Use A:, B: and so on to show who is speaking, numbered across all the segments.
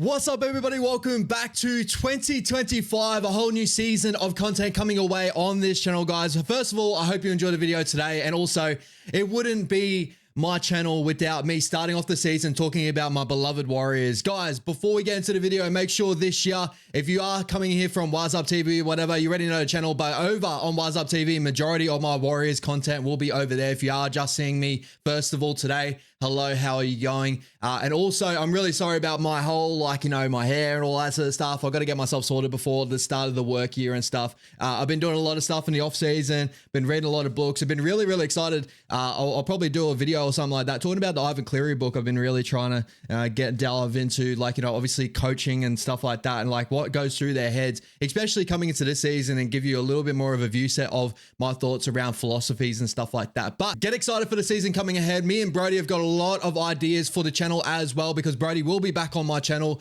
A: What's up, everybody? Welcome back to 2025, a whole new season of content coming away on this channel, guys. First of all, I hope you enjoyed the video today, and also it wouldn't be my channel without me starting off the season talking about my beloved Warriors. Guys, before we get into the video, make sure this year, if you are coming here from Wise Up TV, whatever, you already know the channel, but over on Wise Up TV, majority of my Warriors content will be over there. If you are just seeing me, first of all, today, hello, how are you going? And also, I'm really sorry about my whole, my hair and all that sort of stuff. I've got to get myself sorted before the start of the work year and stuff. I've been doing a lot of stuff in the off season, been reading a lot of books. I've been really, really excited. I'll probably do a video or something like that talking about the Ivan Cleary book. I've been really trying to delve into, obviously coaching and stuff like that, and what goes through their heads, especially coming into this season, and give you a little bit more of a view set of my thoughts around philosophies and stuff like that. But get excited for the season coming ahead. Me and Brody have got a lot of ideas for the channel as well, because Brody will be back on my channel.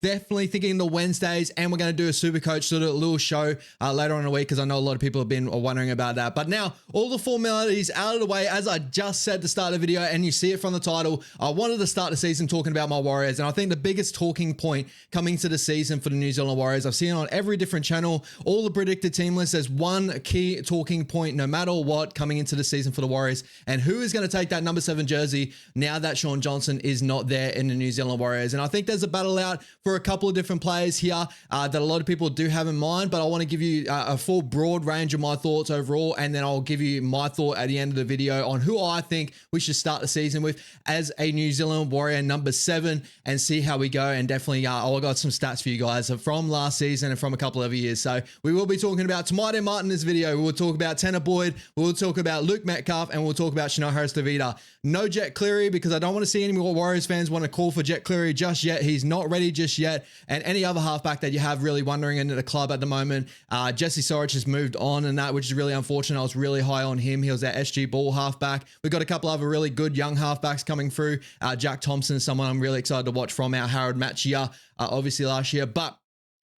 A: Definitely thinking the Wednesdays, and we're going to do a super coach sort of little show later on in the week, because I know a lot of people have been wondering about that. But now all the formalities out of the way, as I just said to start the video, and you see it from the title, I wanted to start the season talking about my Warriors. And I think the biggest talking point coming to the season for the New Zealand Warriors, I've seen it on every different channel, all the predicted team lists, there's one key talking point no matter what coming into the season for the Warriors, and who is going to take that number 7 jersey now that Shaun Johnson is not there in the New Zealand Warriors. And I think there's a battle out for a couple of different players here that a lot of people do have in mind, but I want to give you a full broad range of my thoughts overall, and then I'll give you my thought at the end of the video on who I think we should start the season with as a New Zealand Warrior number 7, and see how we go. And definitely I got some stats for you guys from last season and from a couple of years. So we will be talking about TAVITA Martin in this video. We will talk about TANAH Boyd, we will talk about Luke Metcalf, and we'll talk about TAVITA. No Jet Cleary, because I don't want to see any more Warriors fans want to call for Jet Cleary just yet. He's not ready just yet. And any other halfback that you have really wondering into the club at the moment, Jesse Sorich has moved on, and that, which is really unfortunate. I was really high on him. He was that SG Ball halfback. We've got a couple other really good young halfbacks coming through. Jack Thompson, someone I'm really excited to watch from our Harold match year, obviously last year. But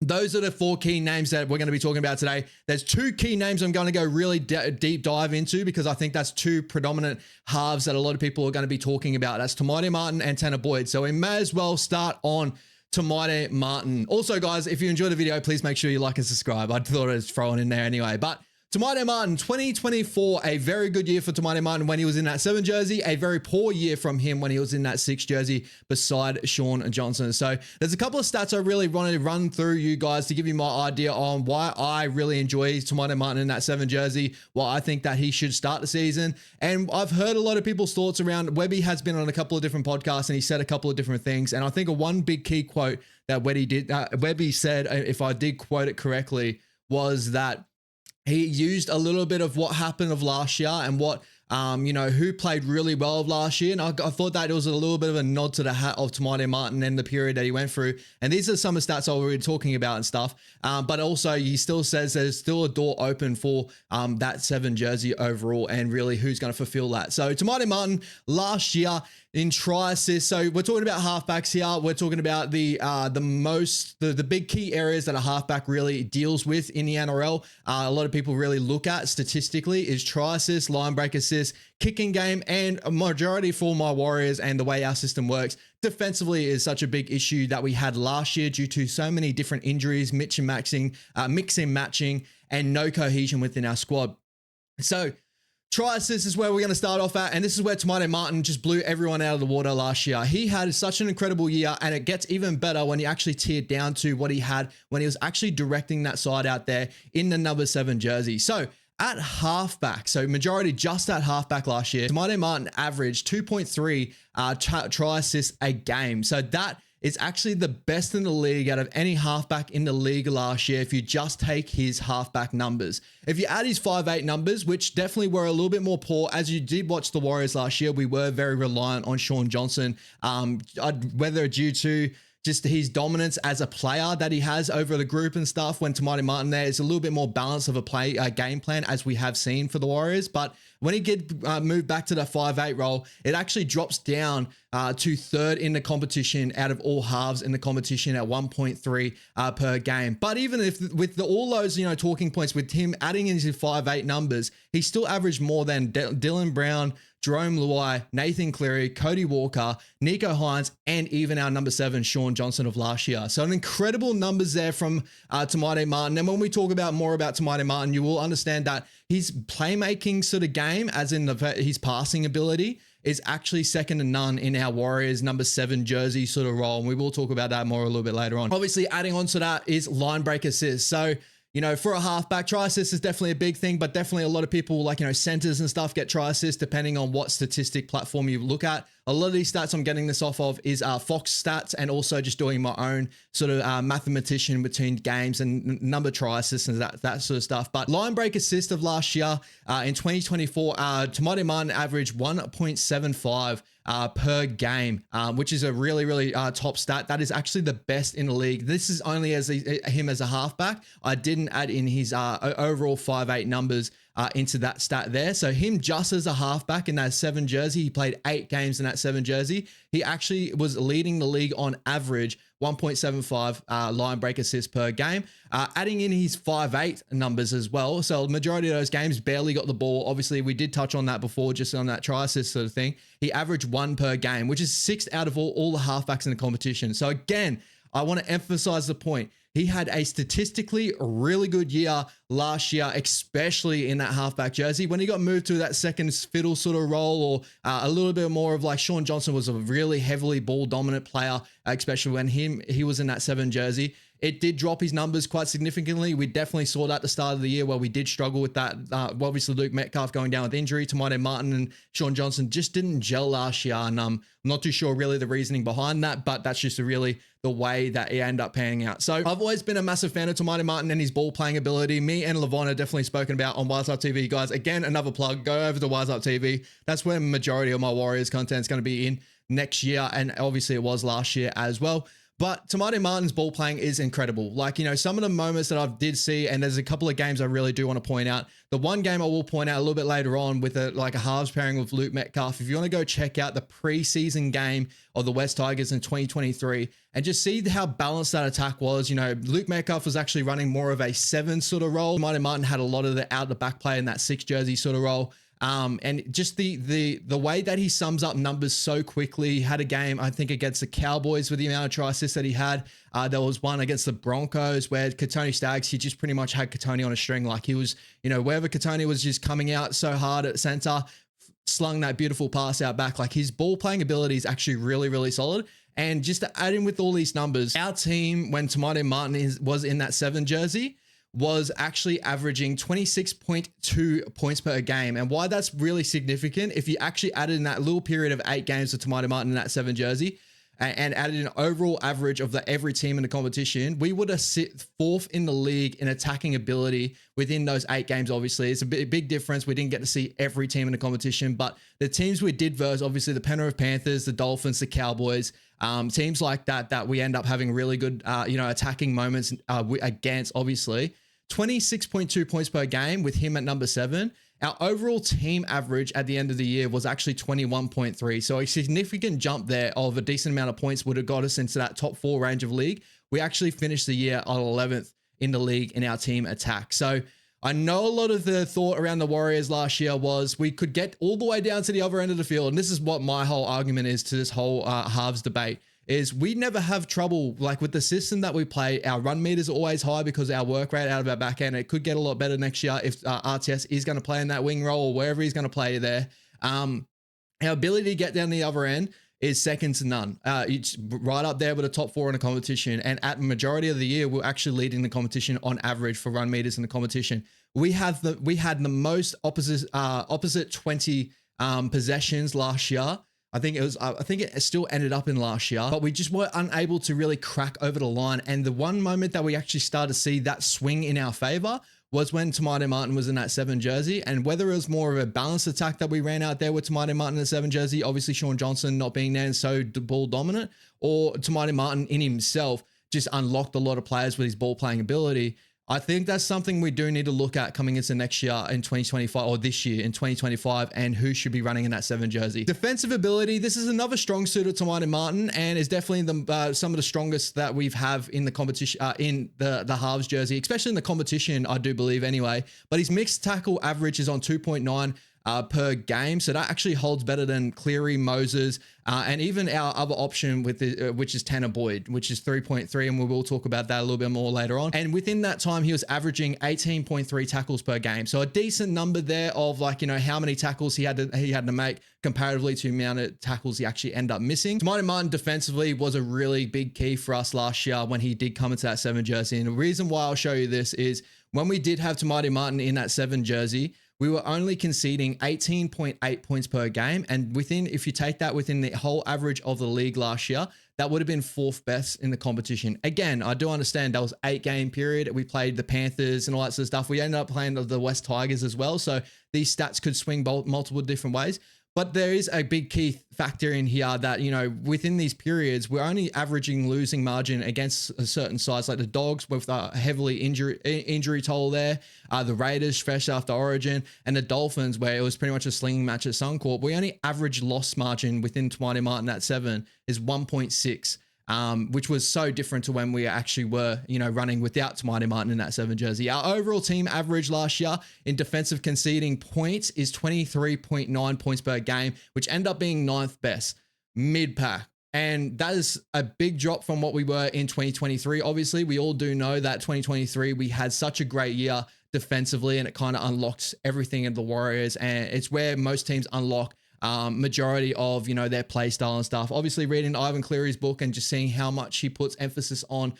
A: those are the 4 key names that we're going to be talking about today. There's 2 key names I'm going to go really deep dive into, because I think that's 2 predominant halves that a lot of people are going to be talking about. That's TAVITA Martin and TANAH Boyd. So we may as well start on TAVITA Martin. Also, guys, if you enjoyed the video, please make sure you like and subscribe. I thought I was throwing in there anyway. But TAVITA Martin, 2024, a very good year for TAVITA Martin when he was in that 7 jersey, a very poor year from him when he was in that 6 jersey beside Shaun Johnson. So there's a couple of stats I really wanted to run through you guys to give you my idea on why I really enjoy TAVITA Martin in that 7 jersey, why I think that he should start the season. And I've heard a lot of people's thoughts around. Webby has been on a couple of different podcasts, and he said a couple of different things. And I think one big key quote that Webby said, if I did quote it correctly, was that he used a little bit of what happened of last year and what, who played really well of last year. And I thought that it was a little bit of a nod to the hat of TAVITA Martin and the period that he went through. And these are some of the stats I was talking about and stuff. But also he still says there's still a door open for that 7 jersey overall, and really who's going to fulfill that. So TAVITA Martin last year in try assists. So we're talking about halfbacks here. We're talking about the big key areas that a halfback really deals with in the NRL. A lot of people really look at statistically is try assists, line break assists, kicking game, and a majority for my Warriors and the way our system works. Defensively is such a big issue that we had last year due to so many different injuries, mixing, matching, and no cohesion within our squad. So try assists is where we're going to start off at, and this is where TAVITA Martin just blew everyone out of the water last year. He had such an incredible year, and it gets even better when you actually tear down to what he had when he was actually directing that side out there in the number 7 jersey. So at halfback, so majority just at halfback last year, TAVITA Martin averaged 2.3 try assists a game. So that is actually the best in the league out of any halfback in the league last year if you just take his halfback numbers. If you add his 5'8" numbers, which definitely were a little bit more poor, as you did watch the Warriors last year, we were very reliant on Shaun Johnson, whether due to just his dominance as a player that he has over the group and stuff. When TAVITA Martin there is a little bit more balance of a game plan, as we have seen for the Warriors. But when he did move back to the 5'8" role, it actually drops down to 3rd in the competition out of all halves in the competition at 1.3 per game. But even if with all those talking points with him adding in his 5'8" numbers, he still averaged more than Dylan Brown, Jerome Luai, Nathan Cleary, Cody Walker, Nico Hines, and even our number 7, Sean Johnson of last year. So an incredible numbers there from Tamati Martin. And when we talk about more about Tamati Martin, you will understand that his playmaking sort of game, as in his passing ability, is actually second to none in our Warriors number 7 jersey sort of role. And we will talk about that more a little bit later on. Obviously, adding on to that is line break assists. So, you know, for a halfback, try assist is definitely a big thing, but definitely a lot of people, like, you know, centers and stuff get try assist depending on what statistic platform you look at. A lot of these stats I'm getting this off of is Fox stats, and also just doing my own sort of mathematician between games and number try assists and that sort of stuff. But line break assist of last year in 2024, Tamati Martin averaged 1.75 per game, which is a really top stat. That is actually the best in the league. This is only as him as a halfback. I didn't add in his overall 5'8" numbers into that stat there. So him just as a halfback in that 7 jersey, he played 8 games in that 7 jersey. He actually was leading the league on average 1.75 line break assists per game, adding in his 5'8" numbers as well. So the majority of those games barely got the ball. Obviously, we did touch on that before, just on that try assist sort of thing. He averaged 1 per game, which is 6th out of all the halfbacks in the competition. So again, I want to emphasize the point. He had a statistically really good year last year, especially in that halfback jersey. When he got moved to that second fiddle sort of role, or a little bit more of like Sean Johnson was a really heavily ball dominant player, especially when he was in that 7 jersey. It did drop his numbers quite significantly. We definitely saw that at the start of the year where we did struggle with that. Obviously, Luke Metcalf going down with injury. Tamati Martin and Sean Johnson just didn't gel last year. And I'm not too sure really the reasoning behind that, but that's just really the way that it ended up panning out. So I've always been a massive fan of Tamati Martin and his ball playing ability. Me and Levon are definitely spoken about on Wise Up TV, guys. Again, another plug. Go over to Wise Up TV. That's where the majority of my Warriors content is going to be in next year. And obviously it was last year as well. But Tamati Martin's ball playing is incredible. Like, you know, some of the moments that I did see, and there's a couple of games I really do want to point out. The one game I will point out a little bit later on with a halves pairing with Luke Metcalf. If you want to go check out the preseason game of the West Tigers in 2023 and just see how balanced that attack was. You know, Luke Metcalf was actually running more of a 7 sort of role. Tamati Martin had a lot of the out the back play in that 6 jersey sort of role. And just the way that he sums up numbers so quickly. He had a game, I think, against the Cowboys with the amount of try assists that he had. There was one against the Broncos where Katoni Staggs, he just pretty much had Katoni on a string. Like he was, you know, wherever Katoni was just coming out so hard at center, slung that beautiful pass out back. Like his ball playing ability is actually really solid. And just to add in with all these numbers, our team, when Tamati Martin was in that 7 jersey, was actually averaging 26.2 points per game. And why that's really significant, if you actually added in that little period of 8 games of Tamati Martin in that 7 jersey and added an overall average of every team in the competition, we would have sit 4th in the league in attacking ability within those 8 games. Obviously, it's a big difference. We didn't get to see every team in the competition, but the teams we did verse, obviously the Penrith Panthers, the Dolphins, the Cowboys, teams like that we end up having really good, you know, attacking moments against, obviously. 26.2 points per game with him at number 7. Our overall team average at the end of the year was actually 21.3. So a significant jump there of a decent amount of points would have got us into that top 4 range of league. We actually finished the year on 11th in the league in our team attack. So I know a lot of the thought around the Warriors last year was we could get all the way down to the other end of the field. And this is what my whole argument is to this whole halves debate. Is we never have trouble, like with the system that we play, our run meters are always high because our work rate out of our back end. It could get a lot better next year if RTS is going to play in that wing role or wherever he's going to play there. Our ability to get down the other end is second to none. It's right up there with the top 4 in the competition. And at the majority of the year, we're actually leading the competition on average for run meters in the competition. We had the most opposite 20 possessions last year. I think it still ended up in last year, but we just were unable to really crack over the line. And the one moment that we actually started to see that swing in our favor was when Tamati Martin was in that 7 jersey. And whether it was more of a balanced attack that we ran out there with Tamati Martin in the 7 jersey, obviously Sean Johnson not being there and so ball dominant, or Tamati Martin in himself just unlocked a lot of players with his ball playing ability. I think that's something we do need to look at coming into next year in 2025, or this year in 2025, and who should be running in that 7 jersey. Defensive ability, this is another strong suit of Tamati Martin, and is definitely some of the strongest that we've have in the competition, in the halves jersey, especially in the competition, I do believe anyway. But his mixed tackle average is on 2.9. per game. So that actually holds better than Cleary, Moses, and even our other option with which is Tanah Boyd, which is 3.3, and we will talk about that a little bit more later on. And within that time, he was averaging 18.3 tackles per game. So a decent number there of like, you know, how many tackles he had to make comparatively to the amount of tackles he actually ended up missing. Tamati Martin defensively was a really big key for us last year when he did come into that 7 jersey. And the reason why I'll show you this is when we did have Tamati Martin in that 7 jersey, we were only conceding 18.8 points per game. And if you take that within the whole average of the league last year, that would have been 4th best in the competition. Again, I do understand that was 8-game period. We played the Panthers and all that sort of stuff. We ended up playing the West Tigers as well. So these stats could swing multiple different ways. But there is a big key factor in here that, you know, within these periods, we're only averaging losing margin against a certain size, like the Dogs with a heavily injury toll there, the Raiders fresh after Origin, and the Dolphins where it was pretty much a slinging match at Suncorp. We only average loss margin within Tamati Martin at 7 is 1.6. Which was so different to when we actually were, you know, running without Tamati Martin in that 7 jersey. Our overall team average last year in defensive conceding points is 23.9 points per game, which end up being 9th best mid-pack. And that is a big drop from what we were in 2023. Obviously, we all do know that 2023, we had such a great year defensively, and it kind of unlocks everything in the Warriors. And it's where most teams unlock majority of, you know, their play style and stuff. Obviously reading Ivan Cleary's book and just seeing how much he puts emphasis on,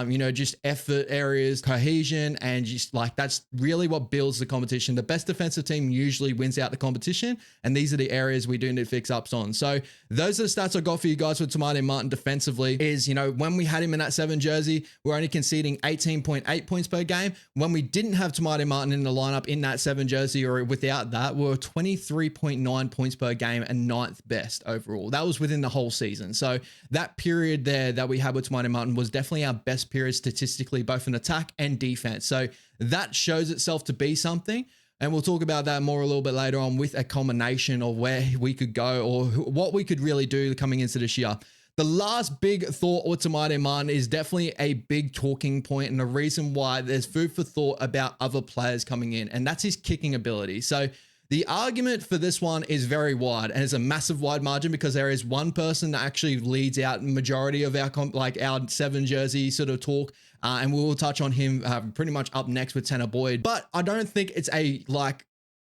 A: you know, just effort areas, cohesion, and just like, that's really what builds the competition. The best defensive team usually wins out the competition. And these are the areas we do need to fix ups on. So those are the stats I got for you guys with Tamati Martin defensively is, you know, when we had him in that 7 jersey, we're only conceding 18.8 points per game. When we didn't have Tamati Martin in the lineup in that 7 jersey or without that, we were 23.9 points per game and 9th best overall. That was within the whole season. So that period there that we had with Tamati Martin was definitely our best period statistically, both in attack and defense. So that shows itself to be something. And we'll talk about that more a little bit later on with a combination of where we could go or what we could really do coming into this year. The last big thought with Tamati Martin is definitely a big talking point and the reason why there's food for thought about other players coming in, and that's his kicking ability. So the argument for this one is very wide, and it's a massive wide margin because there is one person that actually leads out majority of our our 7 jersey sort of talk, and we will touch on him pretty much up next with Tanah Boyd. But I don't think it's a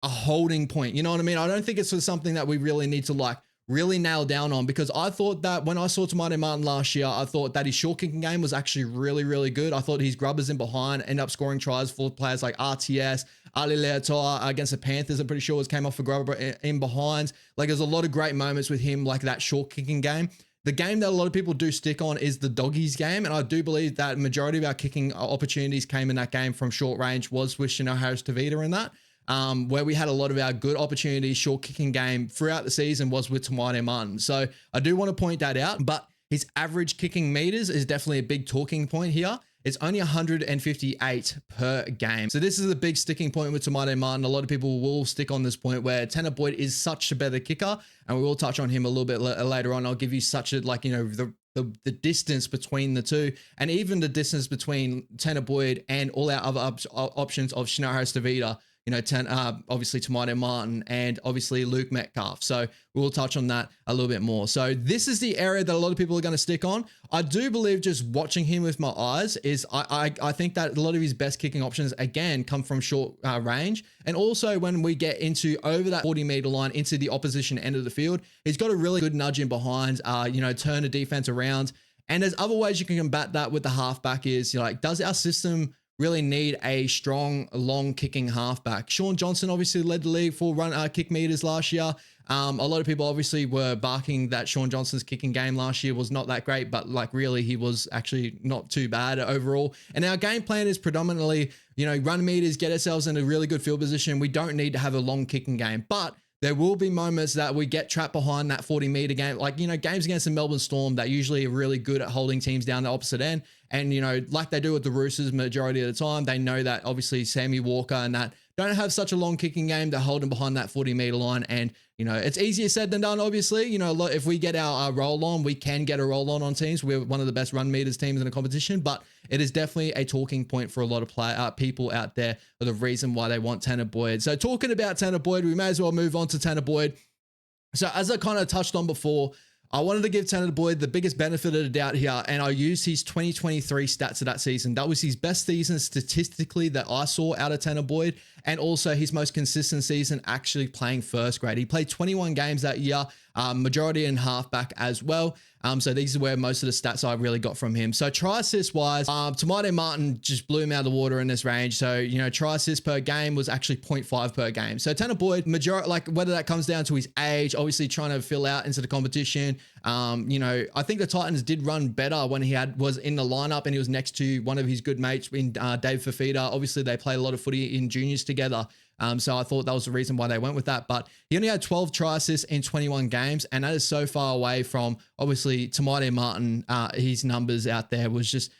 A: holding point. You know what I mean? I don't think it's something that we really need to really nail down on, because I thought that when I saw Tamati Martin last year, I thought that his short kicking game was actually really, really good. I thought his grubbers in behind end up scoring tries for players like RTS, Ali Leatoa against the Panthers. I'm pretty sure came off a grubber in behind. Like, there's a lot of great moments with him, like that short kicking game. The game that a lot of people do stick on is the doggies game. And I do believe that majority of our kicking opportunities came in that game from short range was with Shino Harris Tavita in that. Where we had a lot of our good opportunities, short kicking game throughout the season was with Tamati Martin. So I do want to point that out, but his average kicking meters is definitely a big talking point here. It's only 158 per game. So this is a big sticking point with Tamati Martin. A lot of people will stick on this point where Tanah Boyd is such a better kicker, and we will touch on him a little bit later on. I'll give you such a, the distance between the two, and even the distance between Tanah Boyd and all our other options of Shino Harris Tavita. You know, obviously Tamati Martin and obviously Luke Metcalf. So we'll touch on that a little bit more. So this is the area that a lot of people are going to stick on. I do believe just watching him with my eyes is I think that a lot of his best kicking options, again, come from short range. And also when we get into over that 40-meter line into the opposition end of the field, he's got a really good nudge in behind, you know, turn the defense around. And there's other ways you can combat that with the halfback is, you know, like, does our system really need a strong, long kicking halfback? Sean Johnson obviously led the league for kick meters last year. A lot of people obviously were barking that Sean Johnson's kicking game last year was not that great, but like really he was actually not too bad overall. And our game plan is predominantly, you know, run meters, get ourselves in a really good field position. We don't need to have a long kicking game, but there will be moments that we get trapped behind that 40-meter game. Like, you know, games against the Melbourne Storm that usually are really good at holding teams down the opposite end. And, you know, like they do with the Roosters majority of the time, they know that obviously Sammy Walker and that don't have such a long kicking game. They're holding behind that 40-meter line, and it's easier said than done, obviously. If we get our roll on, we can get a roll on teams. We're one of the best run meters teams in the competition, but it is definitely a talking point for a lot of people out there for the reason why they want Tanah Boyd. So talking about Tanah Boyd, we may as well move on to Tanah Boyd. So as I kind of touched on before, I wanted to give Tanah Boyd the biggest benefit of the doubt here, and I used his 2023 stats of that season. That was his best season statistically that I saw out of Tanah Boyd, and also his most consistent season actually playing first grade. He played 21 games that year, majority in halfback as well. So these are where most of the stats I really got from him. So try assist wise, TAVITA Martin just blew him out of the water in this range. So, try assist per game was actually 0.5 per game. So Tanah Boyd, whether that comes down to his age, obviously trying to fill out into the competition. I think the Titans did run better when he was in the lineup and he was next to one of his good mates in Dave Fafita. Obviously they played a lot of footy in juniors together. So I thought that was the reason why they went with that. But he only had 12 try assists in 21 games, and that is so far away from, obviously, TAVITA Martin. His numbers out there was just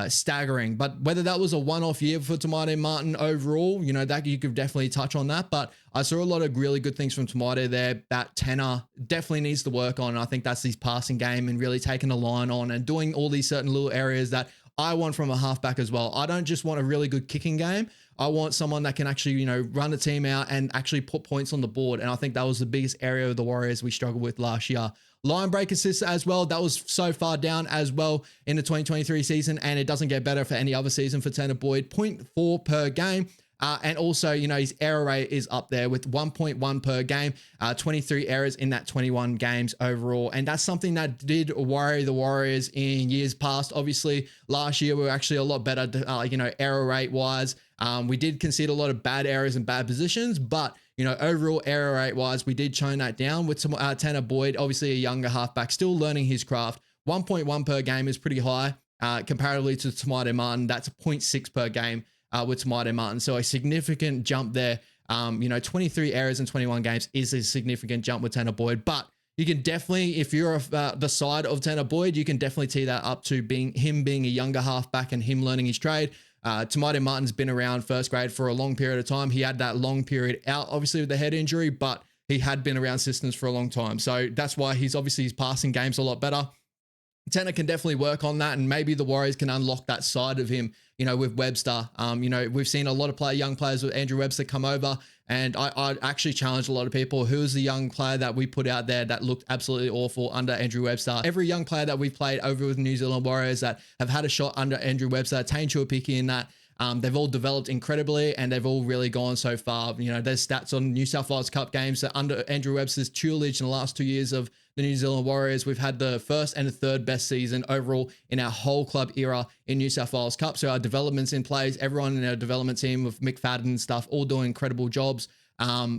A: staggering. But whether that was a one-off year for TAVITA Martin overall, that you could definitely touch on that. But I saw a lot of really good things from TAVITA there that Tanah definitely needs to work on. I think that's his passing game and really taking the line on and doing all these certain little areas that I want from a halfback as well. I don't just want a really good kicking game. I want someone that can actually, run the team out and actually put points on the board. And I think that was the biggest area of the Warriors we struggled with last year. Line break assists as well. That was so far down as well in the 2023 season, and it doesn't get better for any other season for Tanah Boyd. 0.4 per game. And also, his error rate is up there with 1.1 per game, 23 errors in that 21 games overall. And that's something that did worry the Warriors in years past. Obviously, last year we were actually a lot better, error rate wise. We did concede a lot of bad errors and bad positions, but overall error rate wise, we did tone that down with some Tanah Boyd, obviously a younger halfback, still learning his craft. 1.1 per game is pretty high comparatively to TAVITA Martin. That's 0.6 per game with TAVITA Martin. So a significant jump there. 23 errors in 21 games is a significant jump with Tanah Boyd, but you can definitely, if you're the side of Tanah Boyd, you can definitely tee that up to him being a younger halfback and him learning his trade. TAVITA Martin's been around first grade for a long period of time. He had that long period out, obviously with the head injury, but he had been around systems for a long time. So that's why his passing game's a lot better. Tanah can definitely work on that, and maybe the Warriors can unlock that side of him, with Webster. We've seen a lot of young players with Andrew Webster come over, and I actually challenged a lot of people. Who's the young player that we put out there that looked absolutely awful under Andrew Webster? Every young player that we've played over with New Zealand Warriors that have had a shot under Andrew Webster, Tane Tuapiki in that, they've all developed incredibly, and they've all really gone so far. There's stats on New South Wales Cup games that under Andrew Webster's tutelage in the last 2 years of the New Zealand Warriors, we've had the first and the third best season overall in our whole club era in New South Wales Cup. So our development's in place. Everyone in our development team with McFadden and stuff, all doing incredible jobs.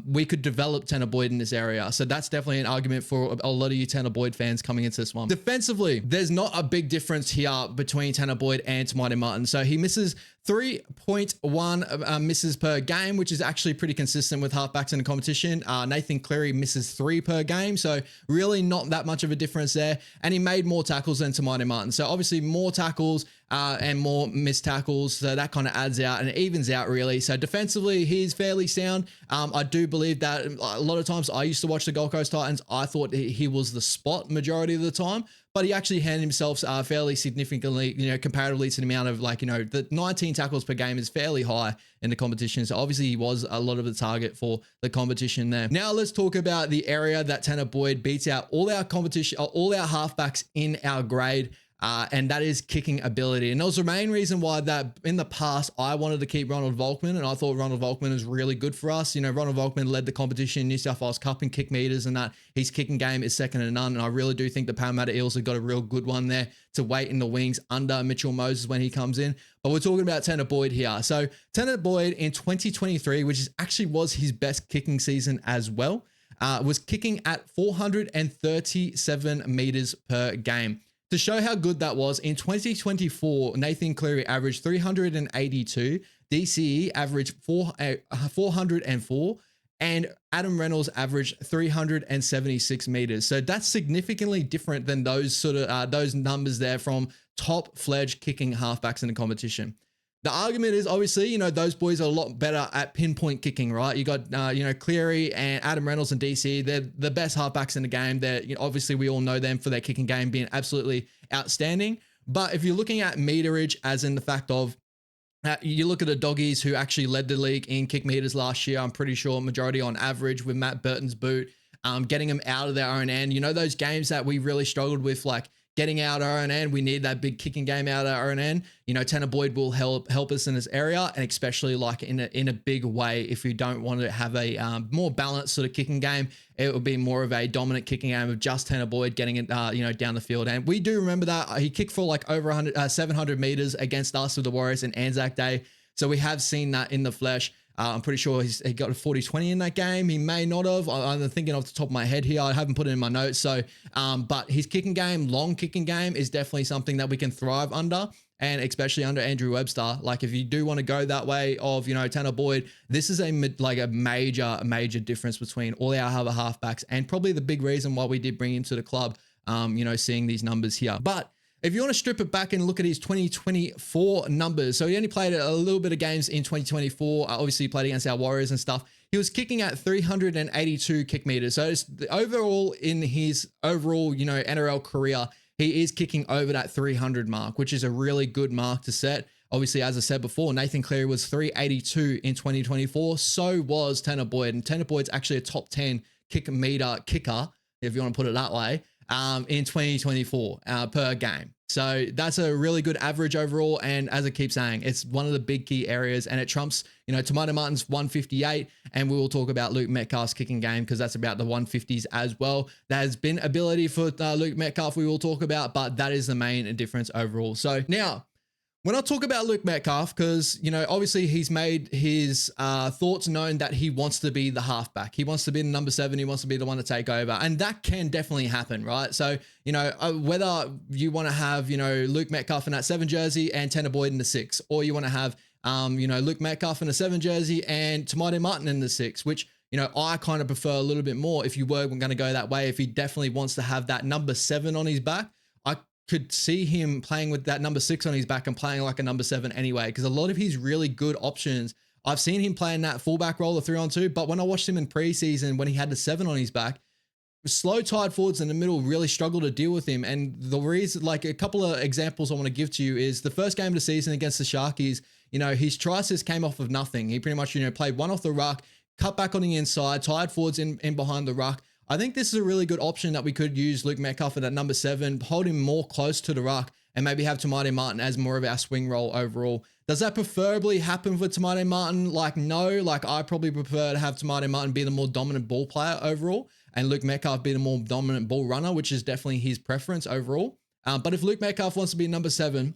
A: We could develop Tanah Boyd in this area. So that's definitely an argument for a lot of you Tanah Boyd fans coming into this one. Defensively, there's not a big difference here between Tanah Boyd and TAVITA Martin. So he misses 3.1 misses per game, which is actually pretty consistent with halfbacks in the competition. Nathan Cleary misses 3 per game. So really not that much of a difference there. And he made more tackles than TAVITA Martin. So obviously more tackles and more missed tackles. So that kind of adds out and it evens out really. So defensively, he's fairly sound. I do believe that a lot of times I used to watch the Gold Coast Titans. I thought he was the spot majority of the time, but he actually handled himself fairly significantly, comparatively to the amount of the 19 tackles per game is fairly high in the competition. So obviously he was a lot of the target for the competition there. Now let's talk about the area that Tanah Boyd beats out all our competition, all our halfbacks in our grade. And that is kicking ability. And that was the main reason why that in the past, I wanted to keep Ronald Volkman, and I thought Ronald Volkman is really good for us. Ronald Volkman led the competition in New South Wales Cup in kick meters, and that his kicking game is second to none. And I really do think the Parramatta Eels have got a real good one there to wait in the wings under Mitchell Moses when he comes in. But we're talking about Tanah Boyd here. So Tanah Boyd in 2023, which actually was his best kicking season as well, was kicking at 437 meters per game. To show how good that was, in 2024, Nathan Cleary averaged 382, DCE averaged 404, and Adam Reynolds averaged 376 meters. So that's significantly different than those numbers there from top-fledged kicking halfbacks in the competition. The argument is obviously, you know, those boys are a lot better at pinpoint kicking, right? You got, you know, Cleary and Adam Reynolds and DC. They're the best halfbacks in the game. They're, you know, obviously we all know them for their kicking game being absolutely outstanding. But if you're looking at meterage, as in the fact of, you look at the doggies who actually led the league in kick meters last year, I'm pretty sure majority on average with Matt Burton's boot, getting them out of their own end. You know, those games that we really struggled with, like getting out our own end, we need that big kicking game out of our own end. You know, Tanah Boyd will help us in this area, and especially like in a big way. If you don't want to have a more balanced sort of kicking game, it would be more of a dominant kicking game of just Tanah Boyd getting it, you know, down the field. And we do remember that he kicked for like over 700 meters against us with the Warriors in Anzac Day. So we have seen that in the flesh. I'm pretty sure he got a 40-20 in that game. He may not have. I'm thinking off the top of my head here. I haven't put it in my notes. So, but his kicking game, long kicking game, is definitely something that we can thrive under, and especially under Andrew Webster. Like if you do want to go that way of, you know, Tanah Boyd, this is a major difference between all our other halfbacks, and probably the big reason why we did bring him to the club. You know, seeing these numbers here, but if you want to strip it back and look at his 2024 numbers, so he only played a little bit of games in 2024. Obviously, he played against our Warriors and stuff. He was kicking at 382 kick meters. So it's overall in his overall, you know, NRL career, he is kicking over that 300 mark, which is a really good mark to set. Obviously, as I said before, Nathan Cleary was 382 in 2024. So was Tanah Boyd, and Tanah Boyd's actually a top 10 kick meter kicker, if you want to put it that way, in 2024 per game. So that's a really good average overall. And as I keep saying, it's one of the big key areas, and it trumps, you know, Tomato Martin's 158. And we will talk about Luke Metcalf's kicking game, because that's about the 150s as well. There has been ability for Luke Metcalf we will talk about, but that is the main difference overall. So now, when I talk about Luke Metcalf, because, you know, obviously he's made his thoughts known that he wants to be the halfback. He wants to be the number 7. He wants to be the one to take over. And that can definitely happen, right? So, you know, whether you want to have, you know, Luke Metcalf in that 7 jersey and Tanah Boyd in the 6, or you want to have, you know, Luke Metcalf in the 7 jersey and Tomato Martin in the 6, which, you know, I kind of prefer a little bit more if you were going to go that way. If he definitely wants to have that number 7 on his back, I could see him playing with that number 6 on his back and playing like a number 7 anyway, because a lot of his really good options, I've seen him playing that fullback role, the 3-on-2, but when I watched him in preseason, when he had the 7 on his back, slow tied forwards in the middle really struggled to deal with him. And the reason, like a couple of examples I want to give to you is the first game of the season against the Sharkies, you know, his try assist came off of nothing. He pretty much, you know, played one off the ruck, cut back on the inside, tied forwards in behind the ruck. I think this is a really good option that we could use Luke Metcalf at that number 7, hold him more close to the ruck, and maybe have Tomato Martin as more of our swing role overall. Does that preferably happen for Tomato Martin? Like, no, like I probably prefer to have Tomato Martin be the more dominant ball player overall, and Luke Metcalf be the more dominant ball runner, which is definitely his preference overall. But if Luke Metcalf wants to be number 7,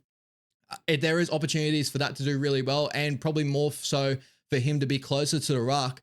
A: there is opportunities for that to do really well, and probably more so for him to be closer to the ruck.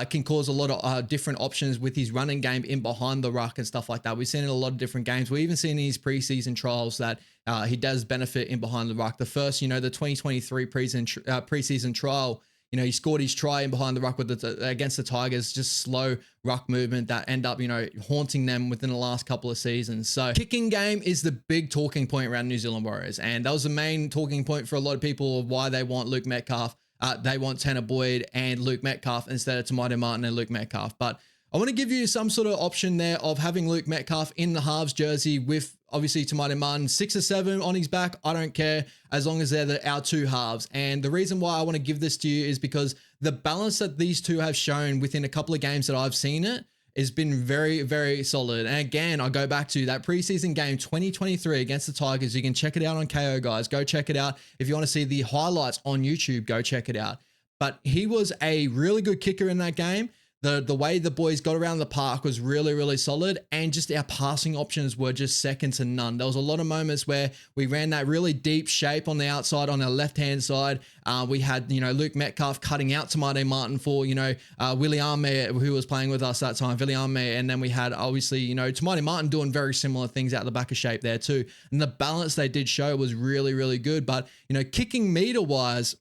A: Can cause a lot of different options with his running game in behind the ruck and stuff like that. We've seen in a lot of different games. We've even seen in his preseason trials that he does benefit in behind the ruck. The first, you know, the 2023 preseason trial, you know, he scored his try in behind the ruck with against the Tigers, just slow ruck movement that end up, you know, haunting them within the last couple of seasons. So kicking game is the big talking point around New Zealand Warriors. And that was the main talking point for a lot of people of why they want Luke Metcalf. They want Tanah Boyd and Luke Metcalf instead of Tomato Martin and Luke Metcalf. But I want to give you some sort of option there of having Luke Metcalf in the halves jersey with obviously Tomato Martin 6 or 7 on his back. I don't care, as long as they're our 2 halves. And the reason why I want to give this to you is because the balance that these two have shown within a couple of games that I've seen it has been very, very solid. And again, I go back to that preseason game 2023 against the Tigers. You can check it out on KO, guys. Go check it out. If you want to see the highlights on YouTube, go check it out. But he was a really good kicker in that game. The way the boys got around the park was really, really solid. And just our passing options were just second to none. There was a lot of moments where we ran that really deep shape on the outside, on our left-hand side. We had, you know, Luke Metcalf cutting out Tomato Martin for, you know, William MEIRE, who was playing with us that time, William MEIRE. And then we had, obviously, you know, Tomato Martin doing very similar things out the back of shape there too. And the balance they did show was really, really good. But, you know, kicking meter-wise,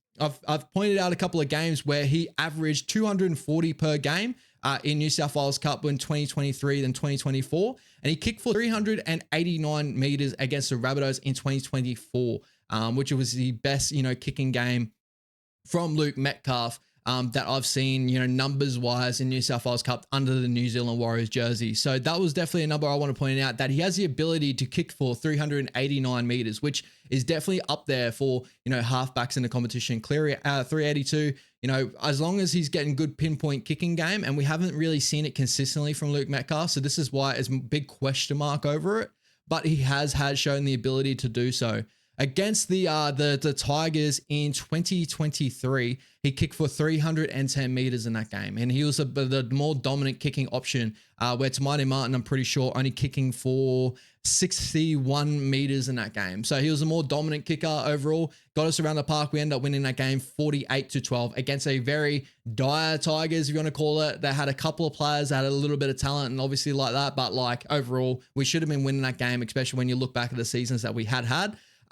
A: I've pointed out a couple of games where he averaged 240 per game in New South Wales Cup in 2023 and 2024. And he kicked for 389 meters against the Rabbitohs in 2024. which was the best, kicking game from Luke Metcalf that I've seen, numbers wise in New South Wales Cup under the New Zealand Warriors jersey. So that was definitely a number I want to point out, that he has the ability to kick for 389 meters, which is definitely up there for, halfbacks in the competition. Clear 382, as long as he's getting good pinpoint kicking game, and we haven't really seen it consistently from Luke Metcalf. So this is why it's a big question mark over it, but he has shown the ability to do so. Against the Tigers in 2023, he kicked for 310 meters in that game, and he was the more dominant kicking option. Where TAVITA Martin, I'm pretty sure, only kicking for 61 meters in that game. So he was a more dominant kicker overall. Got us around the park. We ended up winning that game 48-12 against a very dire Tigers, if you want to call it. They had a couple of players that had a little bit of talent, and obviously like that, but like overall, we should have been winning that game, especially when you look back at the seasons that we had.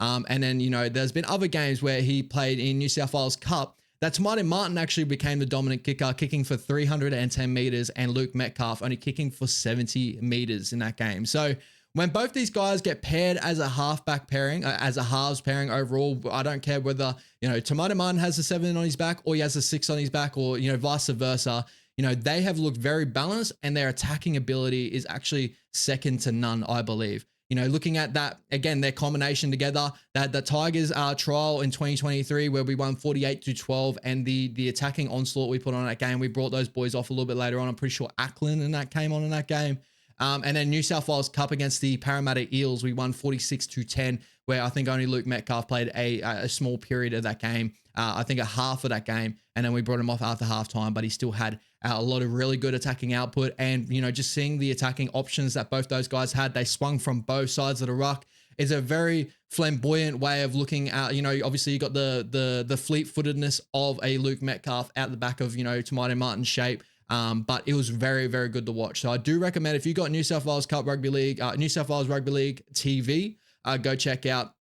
A: And then, there's been other games where he played in New South Wales Cup that TAVITA Martin actually became the dominant kicker, kicking for 310 meters, and Luke Metcalf only kicking for 70 meters in that game. So when both these guys get paired as a halfback pairing, as a halves pairing overall, I don't care whether, TAVITA Martin has a 7 on his back or he has a 6 on his back, or, vice versa. They have looked very balanced, and their attacking ability is actually second to none, I believe. Looking at that, again, their combination together, they had the Tigers trial in 2023 where we won 48-12, and the attacking onslaught we put on that game, we brought those boys off a little bit later on. I'm pretty sure Ackland and that came on in that game. And then New South Wales Cup against the Parramatta Eels, we won 46-10, where I think only Luke Metcalf played a small period of that game. I think a half of that game, and then we brought him off after halftime, but he still had a lot of really good attacking output. And, just seeing the attacking options that both those guys had, they swung from both sides of the ruck, is a very flamboyant way of looking at, obviously you got the fleet-footedness of a Luke Metcalf out the back of, TAVITA Martin's shape. But it was very, very good to watch. So I do recommend, if you got New South Wales Cup Rugby League, New South Wales Rugby League TV, go check out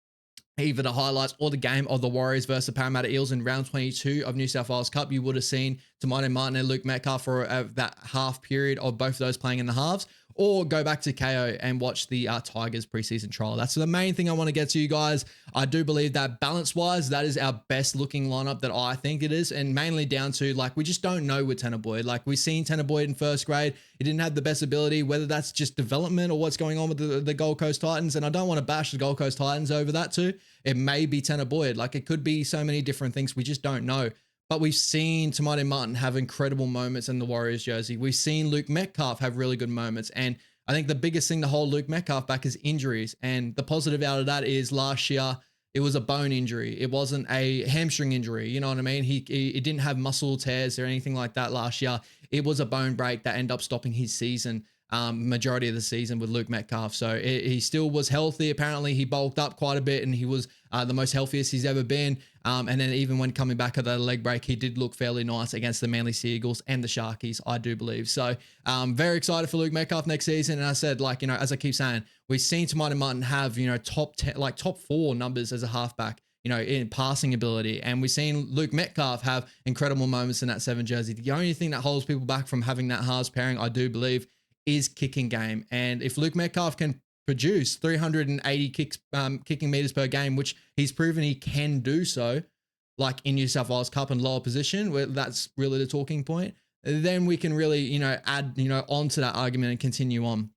A: either the highlights or the game of the Warriors versus the Parramatta Eels in round 22 of New South Wales Cup. You would have seen TAVITA Martin and Luke Metcalf for that half period of both of those playing in the halves, or go back to KO and watch the Tigers preseason trial. That's the main thing I want to get to, you guys. I do believe that balance-wise, that is our best looking lineup that I think it is, and mainly down to, we just don't know with Tanah Boyd. We've seen Tanah Boyd in first grade. He didn't have the best ability, whether that's just development or what's going on with the Gold Coast Titans, and I don't want to bash the Gold Coast Titans over that too. It may be Tanah Boyd. It could be so many different things. We just don't know. But we've seen TAVITA Martin have incredible moments in the Warriors jersey. We've seen Luke Metcalf have really good moments. And I think the biggest thing to hold Luke Metcalf back is injuries. And the positive out of that is last year, it was a bone injury. It wasn't a hamstring injury. You know what I mean? He didn't have muscle tears or anything like that last year. It was a bone break that ended up stopping his season, majority of the season with Luke Metcalf. So he still was healthy. Apparently he bulked up quite a bit, and he was the most healthiest he's ever been. And then even when coming back at the leg break, he did look fairly nice against the Manly Sea Eagles and the Sharkies, I do believe. So very excited for Luke Metcalf next season. And I said, as I keep saying, we've seen TAVITA Martin have, top 10, top 4 numbers as a halfback, in passing ability. And we've seen Luke Metcalf have incredible moments in that 7 jersey. The only thing that holds people back from having that halves pairing, I do believe, is kicking game. And if Luke Metcalf can produce 380 kicking meters per game, which he's proven he can do so, in New South Wales Cup and lower position, where that's really the talking point, then we can really, add, onto that argument and continue on.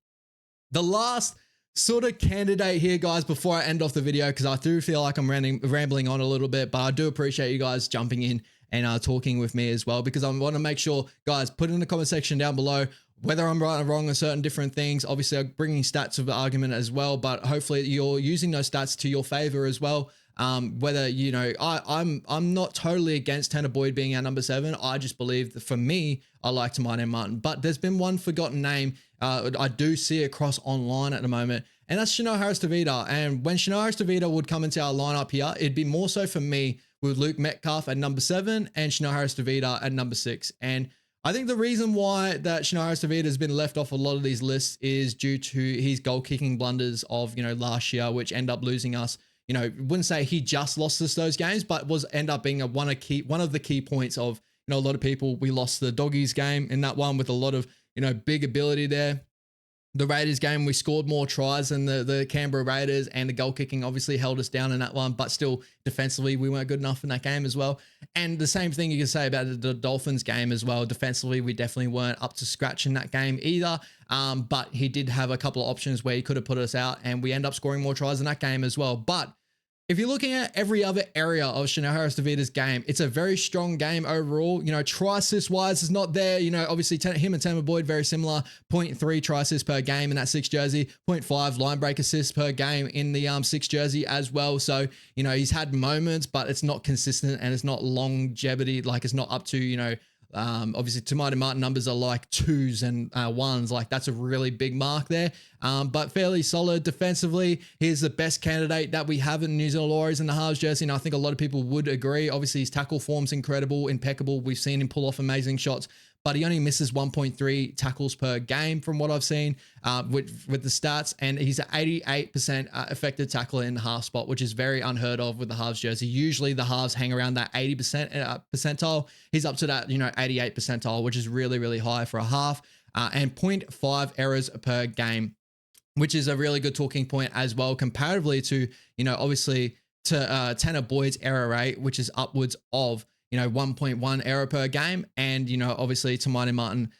A: The last sort of candidate here, guys, before I end off the video, because I do feel like I'm rambling on a little bit, but I do appreciate you guys jumping in and talking with me as well, because I want to make sure, guys, put in the comment section down below whether I'm right or wrong on certain different things. Obviously, I'm bringing stats of the argument as well, but hopefully you're using those stats to your favor as well. Whether, I'm not totally against Tanah Boyd being our number 7. I just believe that for me, I like TAVITA Martin. But there's been one forgotten name I do see across online at the moment, and that's Chanel Harris-Tavita. And when Chanel Harris-Tavita would come into our lineup here, it'd be more so for me with Luke Metcalf at number 7 and Chanel Harris-Tavita at number 6. And I think the reason why that Chanel Harris-Tavita has been left off a lot of these lists is due to his goal kicking blunders of, last year, which end up losing us. Wouldn't say he just lost us those games, but end up being one of the key points of, a lot of people. We lost the Doggies game in that one with a lot of, big ability there. the Raiders game, we scored more tries than the Canberra Raiders, and the goal kicking obviously held us down in that one, but still defensively, we weren't good enough in that game as well. And the same thing you can say about the Dolphins game as well. Defensively, we definitely weren't up to scratch in that game either. But he did have a couple of options where he could have put us out, and we end up scoring more tries in that game as well. But if you're looking at every other area of Chanel Harris-Tavita's game, it's a very strong game overall. You know, try assist wise is not there. You know, obviously him and Tamer Boyd very similar. 0.3 try assists per game in that 6 jersey. 0.5 line break assists per game in the 6 jersey as well. So, you know, he's had moments, but it's not consistent and it's not longevity. Like, it's not up to, you know, obviously Tamati Martin numbers are like 2s and 1s. Like, that's a really big mark there. But fairly solid defensively. He's the best candidate that we have in New Zealand Warriors in the halves jersey, and I think a lot of people would agree. Obviously, his tackle form's incredible, impeccable. We've seen him pull off amazing shots, but he only misses 1.3 tackles per game from what I've seen with the stats, and he's an 88% effective tackler in the half spot, which is very unheard of with the halves jersey. Usually the halves hang around that 80% percentile. He's up to that, you know, 88 percentile, which is really, really high for a half, and 0.5 errors per game, which is a really good talking point as well, comparatively to, you know, obviously to Tanah Boyd's error rate, which is upwards of, you know, 1.1 error per game. And, you know, obviously Tamati Martin,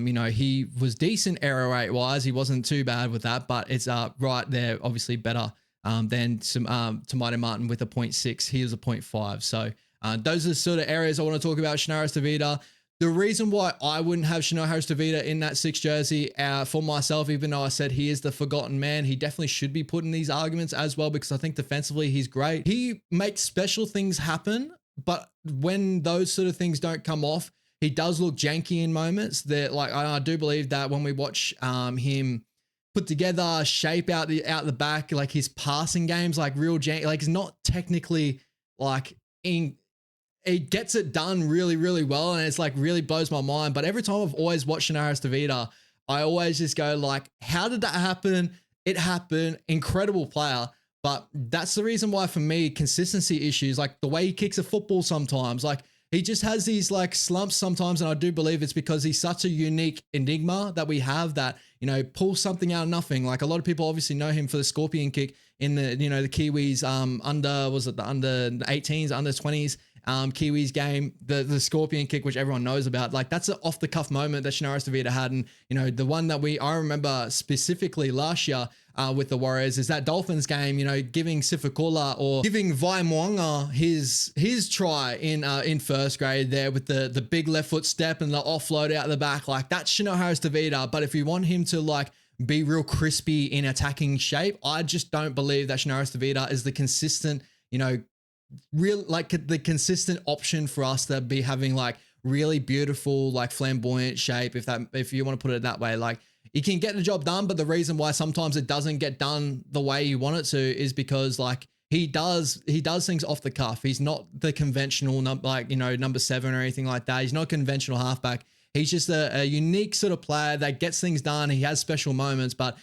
A: you know, he was decent error rate wise. He wasn't too bad with that, but it's right there, obviously better than some Tamati Martin with a 0.6. He was a 0.5. So those are the sort of areas I want to talk about Chanel Harris-Tavita. The reason why I wouldn't have Chanel Harris-Tavita in that 6 jersey for myself, even though I said he is the forgotten man, he definitely should be put in these arguments as well, because I think defensively he's great. He makes special things happen, but when those sort of things don't come off, he does look janky in moments. That, like, I do believe that when we watch him put together, shape out the back, like his passing games, like real janky, like he's not technically like in. It gets it done really, really well, and it's like really blows my mind. But every time I've always watched Chanel Harris-Tavita, I always just go like, how did that happen? It happened. Incredible player. But that's the reason why for me, consistency issues, like the way he kicks a football sometimes, like he just has these like slumps sometimes. And I do believe it's because he's such a unique enigma that we have that, you know, pulls something out of nothing. Like a lot of people obviously know him for the scorpion kick in the, you know, the Kiwis under 18s, under 20s. Kiwis game, the scorpion kick, which everyone knows about. Like, that's an off the cuff moment that Chanel Harris-Tavita had. And, you know, the one that I remember specifically last year with the Warriors is that Dolphins game, you know, giving Sifakula or giving Vai Moanga his try in first grade there with the big left foot step and the offload out the back. Like, that's Chanel Harris-Tavita. But if you want him to like be real crispy in attacking shape, I just don't believe that Chanel Harris-Tavita is the consistent, you know, real, like the consistent option for us to be having like really beautiful, like flamboyant shape. If you want to put it that way, like he can get the job done, but the reason why sometimes it doesn't get done the way you want it to is because like he does things off the cuff. He's not the conventional number 7 or anything like that. He's not a conventional halfback. He's just a unique sort of player that gets things done. He has special moments, but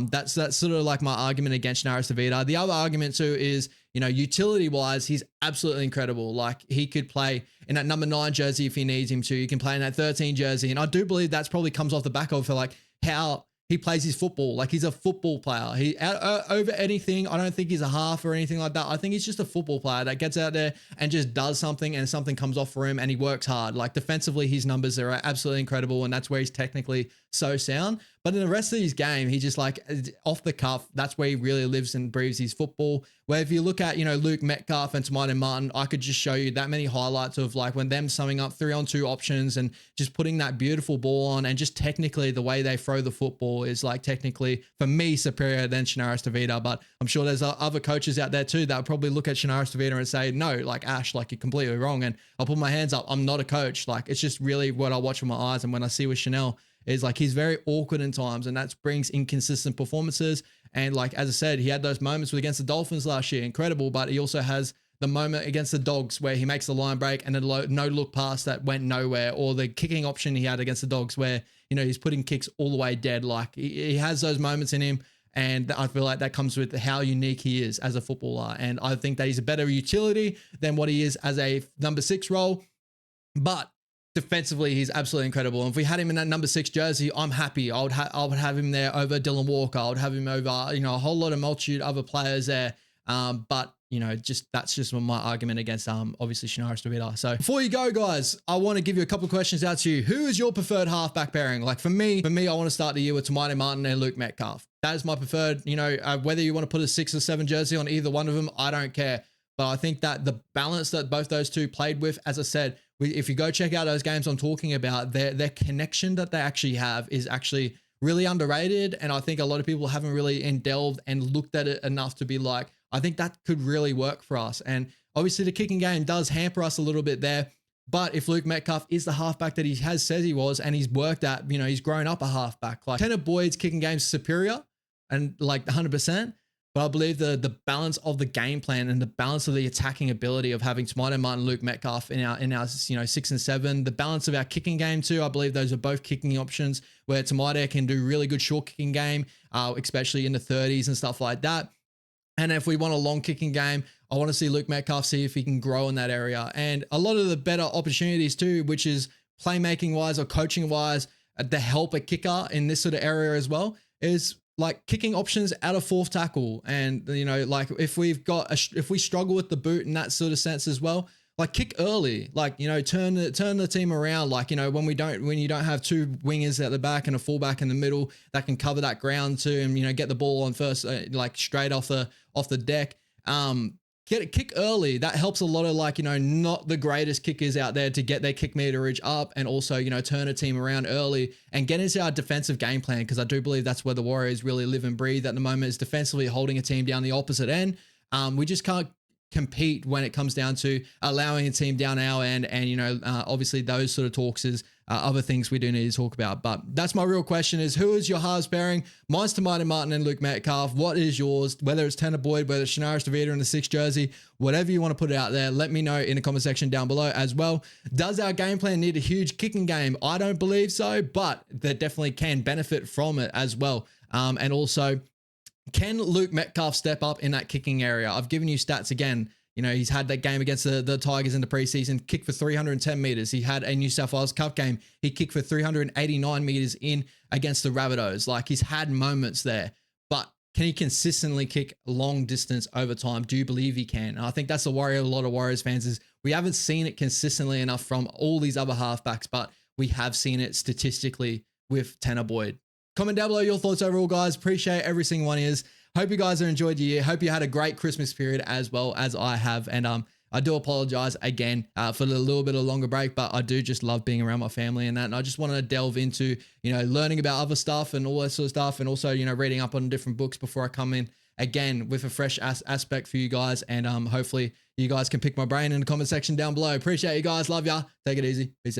A: that's sort of like my argument against Harris-Tavita. The other argument too is, you know, utility wise, he's absolutely incredible. Like he could play in that number 9 jersey if he needs him to. You can play in that 13 jersey. And I do believe that's probably comes off the back of like how he plays his football. Like he's a football player. He over anything. I don't think he's a half or anything like that. I think he's just a football player that gets out there and just does something, and something comes off for him, and he works hard. Like defensively, his numbers are absolutely incredible, and that's where he's technically so sound. But in the rest of his game, he just like off the cuff, that's where he really lives and breathes his football. Where if you look at, you know, Luke Metcalf and Tamati Martin, I could just show you that many highlights of like when them summing up 3-on-2 options and just putting that beautiful ball on, and just technically the way they throw the football is like technically for me superior than Chanel Harris-Tavita. But I'm sure there's other coaches out there too that would probably look at Chanel Harris-Tavita and say, no, like Ash, like you're completely wrong. And I'll put my hands up. I'm not a coach. Like it's just really what I watch with my eyes. And when I see with Chanel, is like he's very awkward in times, and that brings inconsistent performances. And like as I said, he had those moments against the Dolphins last year, incredible, but he also has the moment against the Dogs where he makes the line break and a no look pass that went nowhere, or the kicking option he had against the Dogs where, you know, he's putting kicks all the way dead. Like he has those moments in him, and I feel like that comes with how unique he is as a footballer. And I think that he's a better utility than what he is as a number 6 role. But defensively, he's absolutely incredible. And if we had him in that number 6 jersey, I'm happy. I would have him there over Dylan Walker. I would have him over, you know, a whole lot of multitude other players there. But you know, that's just my argument against obviously TAVITA. So before you go, guys, I want to give you a couple of questions out to you. Who is your preferred halfback pairing? Like for me, I want to start the year with TANAH Martin and Luke Metcalf. That is my preferred. You know, whether you want to put a 6 or 7 jersey on either one of them, I don't care. But I think that the balance that both those two played with, as I said, if you go check out those games I'm talking about, their connection that they actually have is actually really underrated. And I think a lot of people haven't really delved and looked at it enough to be like, I think that could really work for us. And obviously the kicking game does hamper us a little bit there. But if Luke Metcalf is the halfback that he has said he was, and he's worked at, you know, he's grown up a halfback. Like Tanah Boyd's kicking game is superior and like 100%. But I believe the balance of the game plan and the balance of the attacking ability of having TANAH Martin and Luke Metcalf in our you know 6 and 7, the balance of our kicking game too. I believe those are both kicking options where TAVITA can do really good short kicking game, especially in the 30s and stuff like that. And if we want a long kicking game, I want to see Luke Metcalf see if he can grow in that area. And a lot of the better opportunities too, which is playmaking wise or coaching wise, to help a kicker in this sort of area as well, is like kicking options out of 4th tackle. And, you know, like if we struggle with the boot in that sort of sense as well, like kick early, like, you know, turn the team around. Like, you know, when you don't have 2 wingers at the back and a fullback in the middle that can cover that ground too, and, you know, get the ball on first, like straight off the deck. Get a kick early. That helps a lot of, like, you know, not the greatest kickers out there to get their kick meterage up, and also, you know, turn a team around early and get into our defensive game plan. Because I do believe that's where the Warriors really live and breathe at the moment, is defensively holding a team down the opposite end. We just can't compete when it comes down to allowing a team down our end. And, you know, obviously those sort of talks is other things we do need to talk about. But that's my real question, is who is your halves pairing? Mine's TANAH Martin and Luke Metcalf. What is yours? Whether it's Tanah Boyd, whether it's TAVITA in the 6 jersey, whatever you want to put it out there, let me know in the comment section down below as well. Does our game plan need a huge kicking game? I don't believe so, but they definitely can benefit from it as well. And also, can Luke Metcalf step up in that kicking area? I've given you stats again. You know, he's had that game against the Tigers in the preseason, kicked for 310 meters. He had a New South Wales Cup game. He kicked for 389 meters in against the Rabbitohs. Like, he's had moments there, but can he consistently kick long distance over time? Do you believe he can? And I think that's the worry of a lot of Warriors fans, is we haven't seen it consistently enough from all these other halfbacks, but we have seen it statistically with Tanah Boyd. Comment down below your thoughts overall, guys. Appreciate every single one of you. Hope you guys have enjoyed your year. Hope you had a great Christmas period as well as I have. And I do apologize again for the little bit of longer break, but I do just love being around my family and that. And I just want to delve into, you know, learning about other stuff and all that sort of stuff. And also, you know, reading up on different books before I come in again with a fresh aspect for you guys. And hopefully you guys can pick my brain in the comment section down below. Appreciate you guys. Love ya. Take it easy. Peace out.